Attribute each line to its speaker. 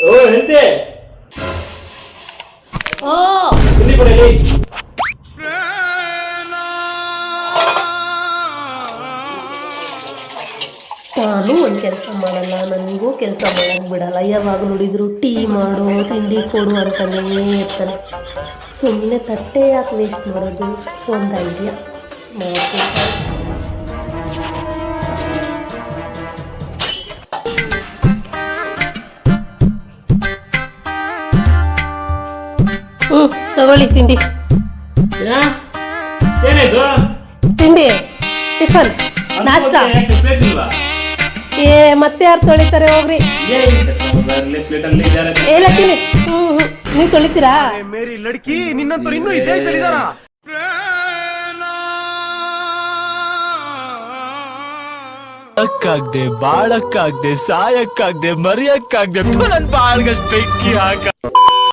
Speaker 1: ಓ ಎಂತೆ
Speaker 2: ಓ
Speaker 1: ಇಲ್ಲಿ ಕೊಡಲಿ.
Speaker 2: ನಾನು ಒಂದು ಕೆಲಸ ಮಾಡಲ್ಲ, ನನಗೂ ಕೆಲಸ ಮಾಡಕ್ಕೆ ಬಿಡಲ್ಲ. ಯಾವಾಗ ನೋಡಿದ್ರು ಟೀ ಮಾಡು, ತಿಂಡಿ ಕೊಡು ಅಂತಲೇ ಇರ್ತಾನೆ. ಸುಮ್ಮನೆ ತಟ್ಟೆ ಯಾಕೆ ವೇಸ್ಟ್ ಮಾಡೋದು? ಒಂದು ಐಡಿಯಾ ಮಾಡ್ತೀನಿ. ತಗೊಳ್ಳಿ ತಿಂಡಿ.
Speaker 1: ಏನಾಯ್ತು?
Speaker 2: ತಿಂಡಿ, ಟಿಫನ್, ನಾಷ್ಟ.
Speaker 1: ಪ್ಲೇಟ್ ಇಲ್ವಾ?
Speaker 2: ಮತ್ತೆ ಯಾರು ತೊಳಿತಾರೆ ಹೋಗ್ರಿ. ಇಲ್ಲ ತಿನ್ನಿ. ನೀವು ತೊಳಿತೀರಾ?
Speaker 3: ಮೇರಿ ಲಡ್ಕಿ ನಿನ್ನಂತವ್ರು ಇನ್ನೂ ಇದೇ ಇದ್ದಾರಾ?
Speaker 4: ಅಕ್ಕಾಗ್ದೆ, ಬಾಳಕ್ಕಾಗ್ದೆ, ಸಾಯಕ್ಕಾಗ್ದೆ, ಮರಿಯಕ್ಕಾಗ್ದೆ, ನನ್ ಬಾಳ್ಗಷ್ಟು ಬೆಂಕಿ ಹಾಕ.